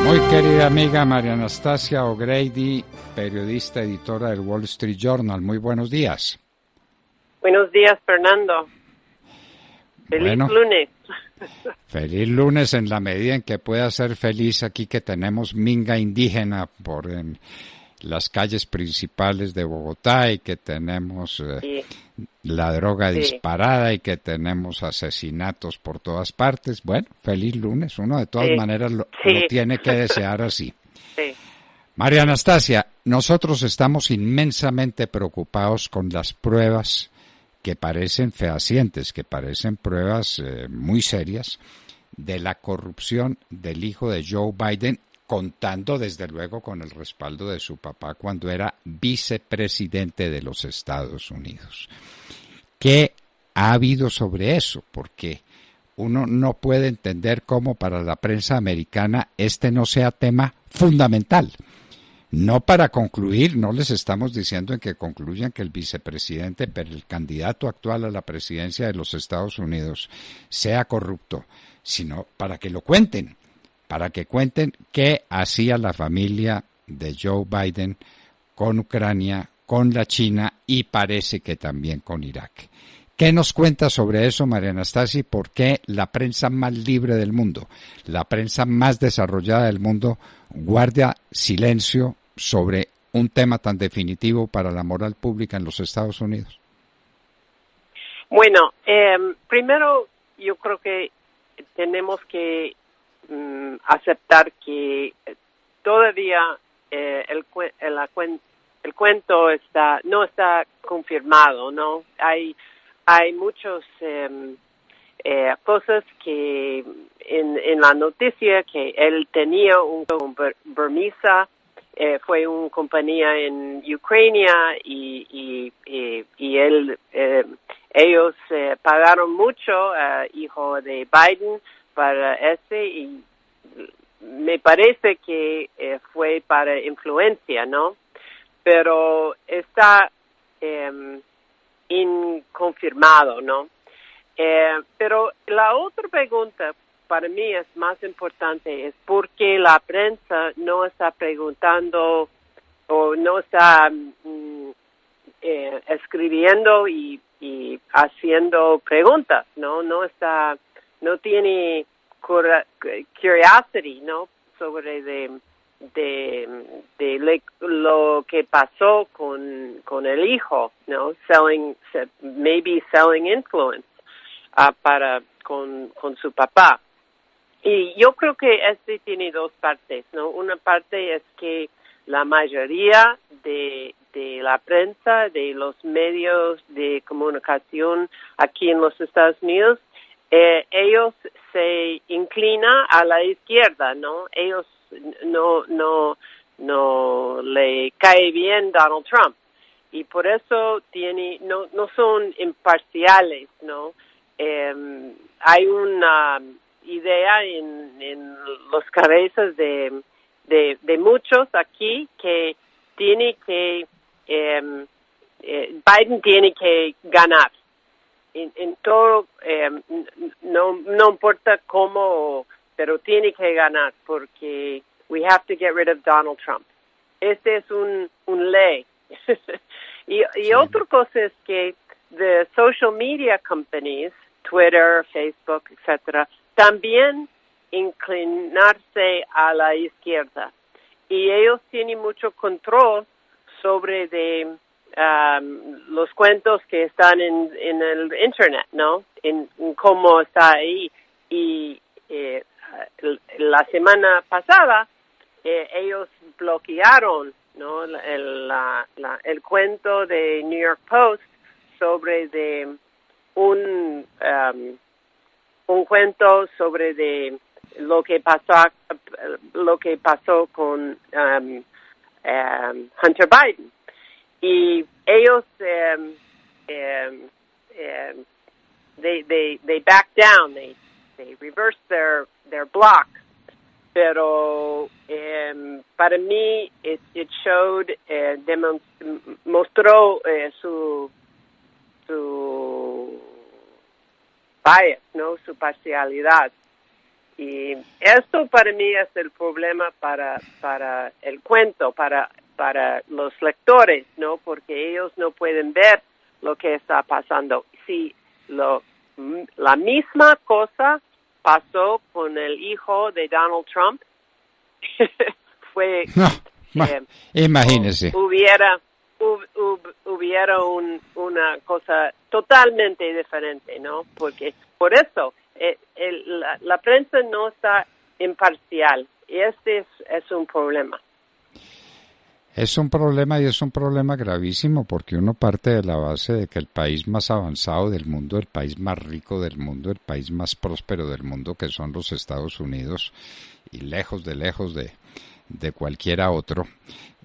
Muy querida amiga María Anastasia O'Grady, periodista, editora del Wall Street Journal. Muy buenos días. Buenos días, Fernando. Feliz lunes. Feliz lunes en la medida en que pueda ser feliz aquí que tenemos minga indígena por en las calles principales de Bogotá y que tenemos la droga disparada y que tenemos asesinatos por todas partes. Bueno, feliz lunes. Uno de todas maneras lo tiene que desear así. María Anastasia, nosotros estamos inmensamente preocupados con las pruebas que parecen fehacientes, que parecen pruebas muy serias de la corrupción del hijo de Joe Biden, contando desde luego con el respaldo de su papá cuando era vicepresidente de los Estados Unidos. ¿Qué ha habido sobre eso? Porque uno no puede entender cómo para la prensa americana este no sea tema fundamental. No para concluir, no les estamos diciendo en que concluyan que el vicepresidente, pero el candidato actual a la presidencia de los Estados Unidos sea corrupto, sino para que lo cuenten, para que cuenten qué hacía la familia de Joe Biden con Ucrania, con la China y parece que también con Irak. ¿Qué nos cuenta sobre eso, María Anastasia? ¿Por qué la prensa más libre del mundo, la prensa más desarrollada del mundo, guarda silencio sobre un tema tan definitivo para la moral pública en los Estados Unidos? Bueno, primero yo creo que tenemos que aceptar que todavía el cuento no está confirmado, ¿no? Hay muchas cosas que en la noticia que él tenía un permiso, fue una compañía en Ucrania y ellos pagaron mucho, hijo de Biden, para y me parece que fue para influencia, ¿no? Pero está inconfirmado, ¿no? Pero la otra pregunta para mí es más importante, es por qué la prensa no está preguntando o no está escribiendo y haciendo preguntas, ¿no? No tiene curiosity, ¿no? Sobre lo que pasó con el hijo, ¿no? Maybe selling influence con su papá. Y yo creo que tiene dos partes, ¿no? Una parte es que la mayoría de la prensa, de los medios de comunicación aquí en los Estados Unidos, ellos se inclinan a la izquierda, ¿no? Ellos no le cae bien Donald Trump. Y por eso no son imparciales, ¿no? Hay una idea en los cabezas de muchos aquí que Biden tiene que ganar en todo, no importa cómo, pero tiene que ganar porque we have to get rid of Donald Trump. Este es un ley. y otra cosa es que the social media companies, Twitter, Facebook, etcétera, también inclinarse a la izquierda. Y ellos tienen mucho control sobre los cuentos que están en el Internet, ¿no? En cómo está ahí. Y la semana pasada ellos bloquearon, ¿no? El cuento de New York Post sobre un cuento sobre lo que pasó con Hunter Biden, y ellos they back down, they reverse their block, pero para mí it showed, mostró su bias, ¿no? Su parcialidad. Y esto para mí es el problema para el cuento, para los lectores, ¿no? Porque ellos no pueden ver lo que está pasando. Si la misma cosa pasó con el hijo de Donald Trump, fue... imagínese. Hubiera una cosa totalmente diferente, ¿no? Porque por eso la prensa no está imparcial. Este es un problema. Es un problema y es un problema gravísimo porque uno parte de la base de que el país más avanzado del mundo, el país más rico del mundo, el país más próspero del mundo, que son los Estados Unidos, y lejos de cualquiera otro,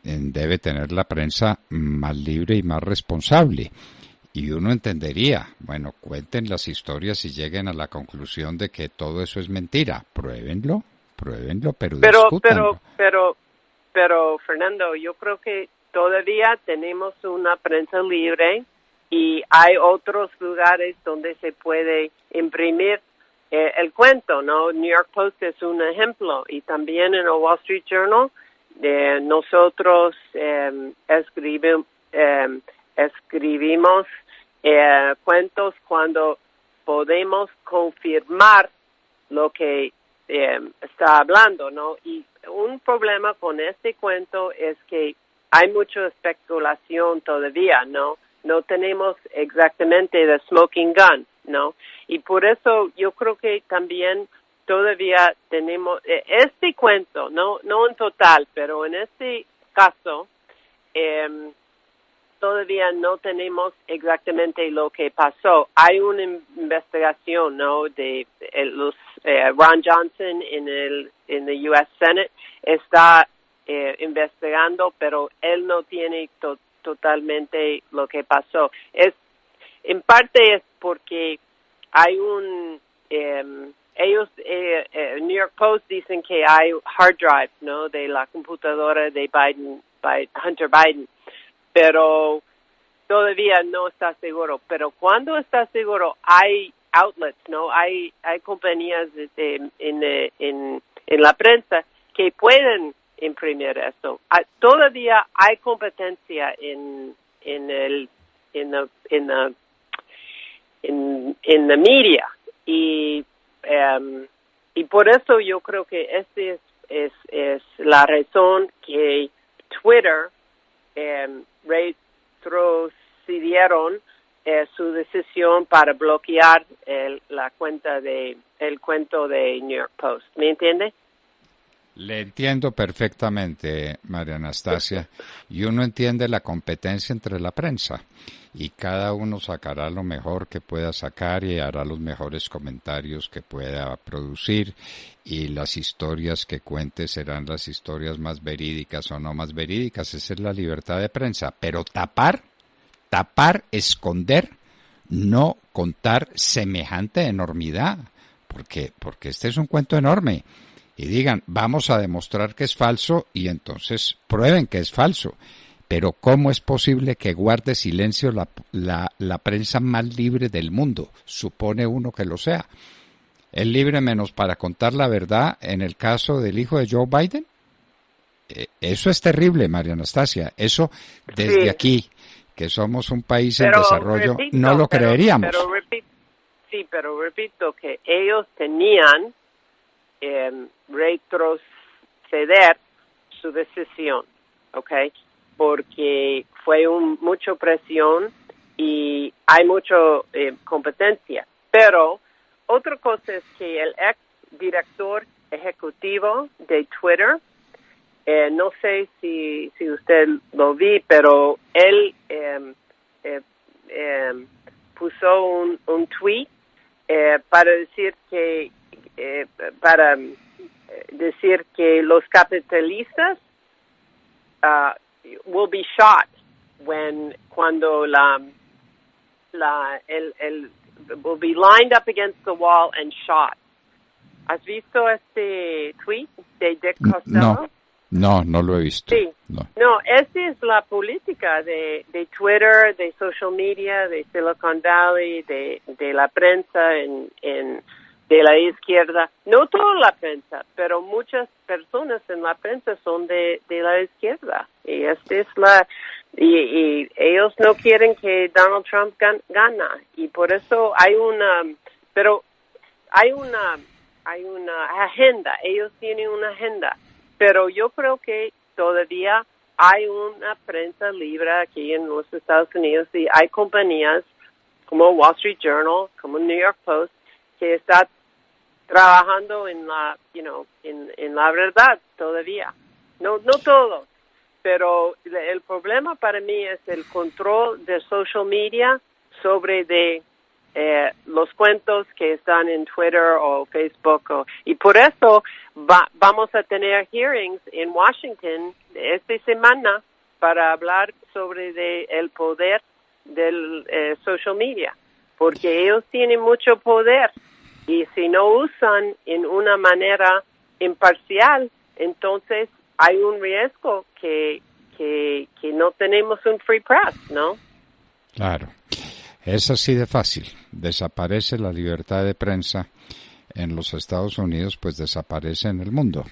debe tener la prensa más libre y más responsable. Y uno entendería, bueno, cuenten las historias y lleguen a la conclusión de que todo eso es mentira. Pruébenlo, pero discútanlo. Pero Fernando, yo creo que todavía tenemos una prensa libre y hay otros lugares donde se puede imprimir el cuento, ¿no? New York Post es un ejemplo, y también en el Wall Street Journal nosotros escribimos cuentos cuando podemos confirmar lo que está hablando, ¿no? Y un problema con este cuento es que hay mucha especulación todavía, ¿no? No tenemos exactamente the smoking gun, ¿no? Y por eso yo creo que también todavía tenemos este cuento, no en total, pero en este caso todavía no tenemos exactamente lo que pasó. Hay una investigación, ¿no? De los Ron Johnson en el U.S. Senate está investigando, pero él no tiene totalmente lo que pasó. En parte es porque hay ellos, New York Post dicen que hay hard drive, ¿no? De la computadora de Hunter Biden, pero todavía no está seguro. Pero cuando está seguro, hay outlets, ¿no? Hay compañías en la prensa que pueden imprimir eso. Todavía hay competencia en la media, y por eso yo creo que este es la razón que Twitter retrocedieron su decisión para bloquear la cuenta el cuento de New York Post. ¿Me entiende? Le entiendo perfectamente, María Anastasia, y uno entiende la competencia entre la prensa, y cada uno sacará lo mejor que pueda sacar y hará los mejores comentarios que pueda producir, y las historias que cuente serán las historias más verídicas o no más verídicas. Esa es la libertad de prensa, pero tapar, esconder, no contar semejante enormidad, porque este es un cuento enorme. Y digan, vamos a demostrar que es falso, y entonces prueben que es falso. Pero ¿cómo es posible que guarde silencio la prensa más libre del mundo? Supone uno que lo sea. ¿Es libre menos para contar la verdad en el caso del hijo de Joe Biden? Eso es terrible, María Anastasia. Eso desde aquí, que somos un país en desarrollo, no lo creeríamos. Pero repito que ellos tenían retroceder su decisión, ¿ok? Porque fue mucha presión y hay mucha competencia. Pero otra cosa es que el ex director ejecutivo de Twitter, no sé si usted lo vi, pero él puso un tweet para decir que los capitalistas will be shot cuando will be lined up against the wall and shot. ¿Has visto este tweet de Dick Costello? No lo he visto. Sí. No, esa es la política de Twitter, de social media, de Silicon Valley, de la prensa en de la izquierda, no toda la prensa, pero muchas personas en la prensa son de la izquierda. Y y ellos no quieren que Donald Trump gana. Y por eso hay una agenda. Ellos tienen una agenda. Pero yo creo que todavía hay una prensa libre aquí en los Estados Unidos y hay compañías como Wall Street Journal, como New York Post, que está trabajando en la verdad todavía. No todos, pero el problema para mí es el control de social media sobre los cuentos que están en Twitter o Facebook, y por eso vamos a tener hearings en Washington esta semana para hablar sobre el poder del social media, porque ellos tienen mucho poder y si no usan en una manera imparcial, entonces hay un riesgo que no tenemos un free press, ¿no? Claro. Es así de fácil. Desaparece la libertad de prensa en los Estados Unidos, pues desaparece en el mundo.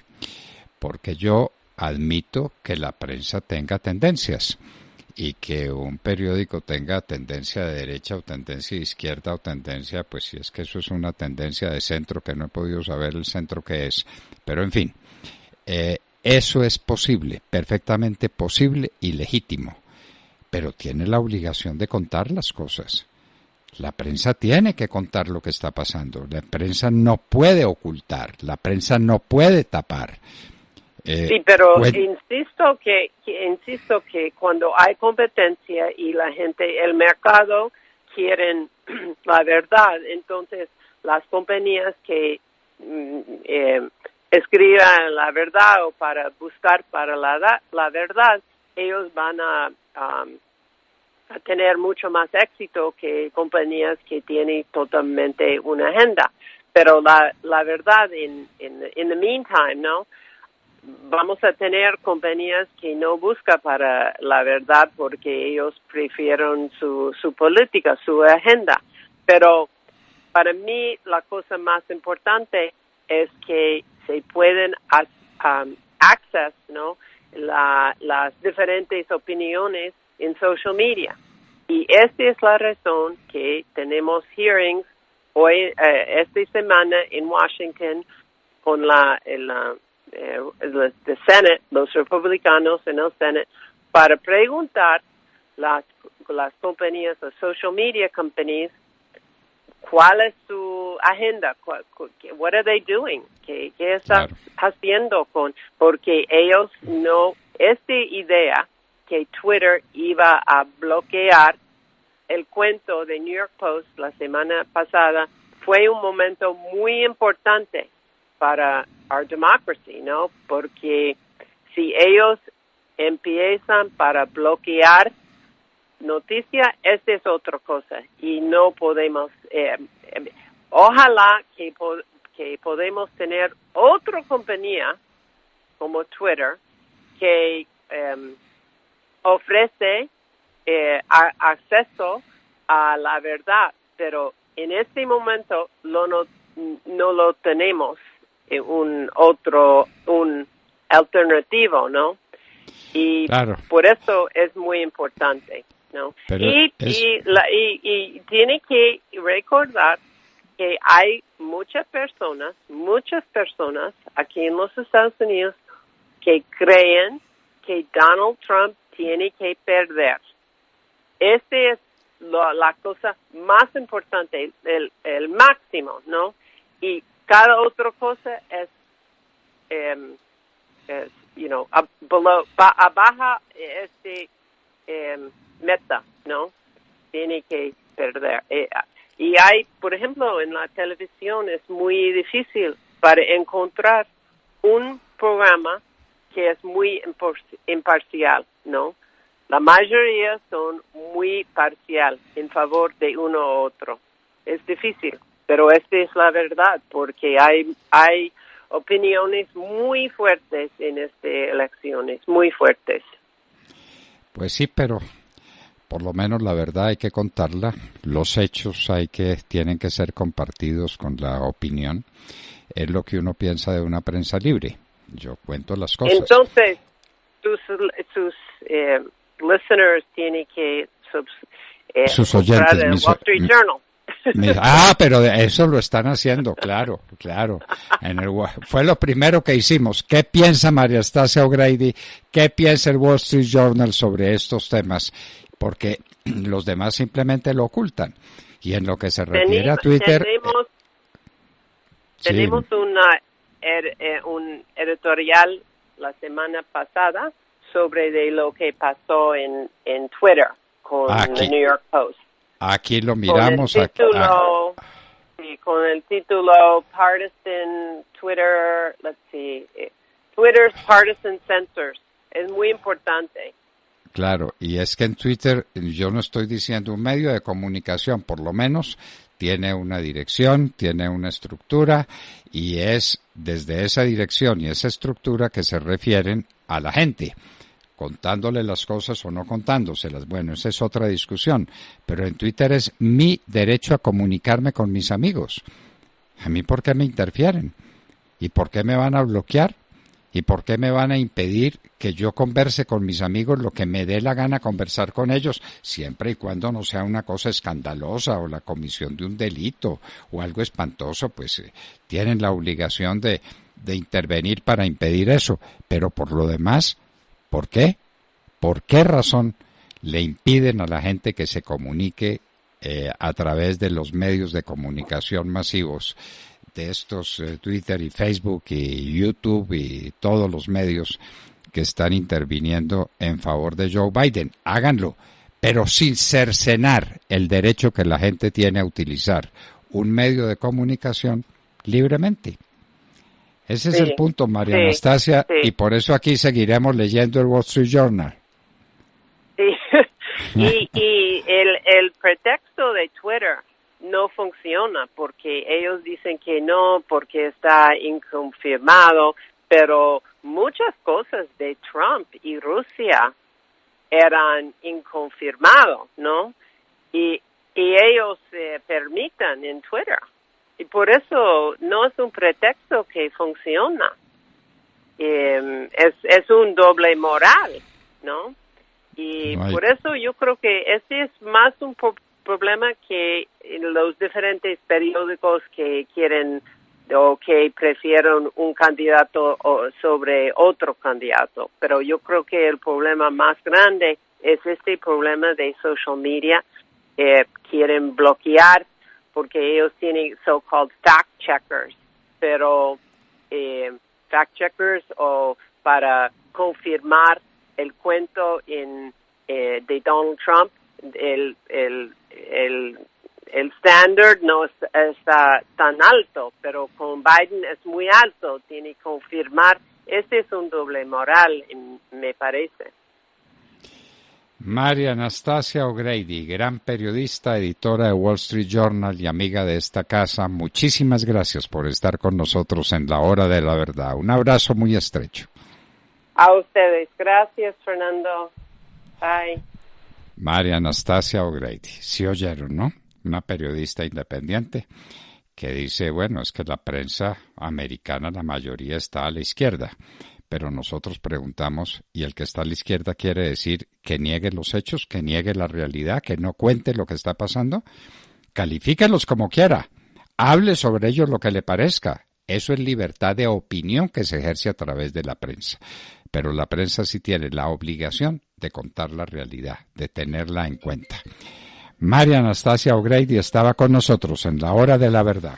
Porque yo admito que la prensa tenga tendencias y que un periódico tenga tendencia de derecha o tendencia de izquierda o tendencia, pues si es que eso es una tendencia de centro, que no he podido saber el centro que es. Pero en fin, eso es posible, perfectamente posible y legítimo. Pero tiene la obligación de contar las cosas. La prensa tiene que contar lo que está pasando. La prensa no puede ocultar, la prensa no puede tapar. Sí, pero insisto que cuando hay competencia y el mercado quieren la verdad, entonces las compañías que escriban la verdad o para buscar para la verdad, ellos van a tener mucho más éxito que compañías que tienen totalmente una agenda. Pero la verdad, in the meantime, ¿no? Vamos a tener compañías que no buscan para la verdad porque ellos prefieren su política, su agenda. Pero para mí la cosa más importante es que se pueden access, ¿no? Las diferentes opiniones en social media. Y esta es la razón que tenemos hearings hoy, esta semana en Washington con el Senate, los republicanos en el Senate, para preguntar las compañías, las social media companies, cuál es su agenda, what are they doing, qué está haciendo porque ellos esta idea que Twitter iba a bloquear el cuento de New York Post la semana pasada fue un momento muy importante para our democracy, ¿no? Porque si ellos empiezan para bloquear noticia, esta es otra cosa y no podemos. Ojalá que podemos tener otra compañía como Twitter que ofrece acceso a la verdad, pero en este momento no lo tenemos un alternativo, ¿no? Y claro, por eso es muy importante, ¿no? Y tiene que recordar que hay muchas personas aquí en los Estados Unidos que creen que Donald Trump tiene que perder. Esta es la cosa más importante, el máximo, ¿no? Y cada otra cosa es abajo meta, ¿no? Tiene que perder. Y hay, por ejemplo, en la televisión es muy difícil para encontrar un programa que es muy imparcial, ¿no? La mayoría son muy parcial en favor de uno u otro. Es difícil, pero esta es la verdad, porque hay opiniones muy fuertes en estas elecciones, muy fuertes. Pues sí, pero por lo menos la verdad hay que contarla, los hechos tienen que ser compartidos con la opinión, es lo que uno piensa de una prensa libre. Yo cuento las cosas. Entonces, sus listeners tienen que sus oyentes, el Wall Street Journal. Pero eso lo están haciendo, claro. Fue lo primero que hicimos. ¿Qué piensa María Estacia O'Grady? ¿Qué piensa el Wall Street Journal sobre estos temas? Porque los demás simplemente lo ocultan. Y en lo que se refiere a Twitter... Tenemos un editorial la semana pasada sobre de lo que pasó en Twitter con el New York Post. Aquí lo miramos. Con el título Partisan Twitter, Twitter's Partisan Censors. Es muy importante. Claro, y es que en Twitter, yo no estoy diciendo un medio de comunicación, por lo menos tiene una dirección, tiene una estructura, y es desde esa dirección y esa estructura que se refieren a la gente, contándole las cosas o no contándoselas. Bueno, esa es otra discusión, pero en Twitter es mi derecho a comunicarme con mis amigos. ¿A mí por qué me interfieren? ¿Y por qué me van a bloquear? ¿Y por qué me van a impedir que yo converse con mis amigos lo que me dé la gana conversar con ellos, siempre y cuando no sea una cosa escandalosa o la comisión de un delito o algo espantoso? Pues tienen la obligación de intervenir para impedir eso. Pero por lo demás, ¿por qué? ¿Por qué razón le impiden a la gente que se comunique a través de los medios de comunicación masivos, de estos Twitter y Facebook y YouTube y todos los medios que están interviniendo en favor de Joe Biden? Háganlo, pero sin cercenar el derecho que la gente tiene a utilizar un medio de comunicación libremente. Ese es el punto, María Anastasia, y por eso aquí seguiremos leyendo el Wall Street Journal. Sí, y el pretexto de Twitter no funciona porque ellos dicen que no, porque está inconfirmado, pero muchas cosas de Trump y Rusia eran inconfirmados, ¿no? Y ellos permitan en Twitter. Y por eso no es un pretexto que funciona. Es un doble moral, ¿no? Y por eso yo creo que ese es más un problema que los diferentes periódicos que quieren o que prefieren un candidato sobre otro candidato. Pero yo creo que el problema más grande es este problema de social media. Quieren bloquear porque ellos tienen so-called fact-checkers, pero fact-checkers o para confirmar el cuento de Donald Trump, el standard no está tan alto, pero con Biden es muy alto, tiene que confirmar. Este es un doble moral, me parece. María Anastasia O'Grady, gran periodista, editora de Wall Street Journal y amiga de esta casa, muchísimas gracias por estar con nosotros en la hora de la verdad. Un abrazo muy estrecho. A ustedes. Gracias, Fernando. Bye. María Anastasia O'Grady. Sí oyeron, ¿no? Una periodista independiente que dice, bueno, es que la prensa americana, la mayoría está a la izquierda. Pero nosotros preguntamos, ¿y el que está a la izquierda quiere decir que niegue los hechos, que niegue la realidad, que no cuente lo que está pasando? Califíquelos como quiera, hable sobre ellos lo que le parezca. Eso es libertad de opinión que se ejerce a través de la prensa. Pero la prensa sí tiene la obligación de contar la realidad, de tenerla en cuenta. María Anastasia O'Grady estaba con nosotros en la hora de la verdad.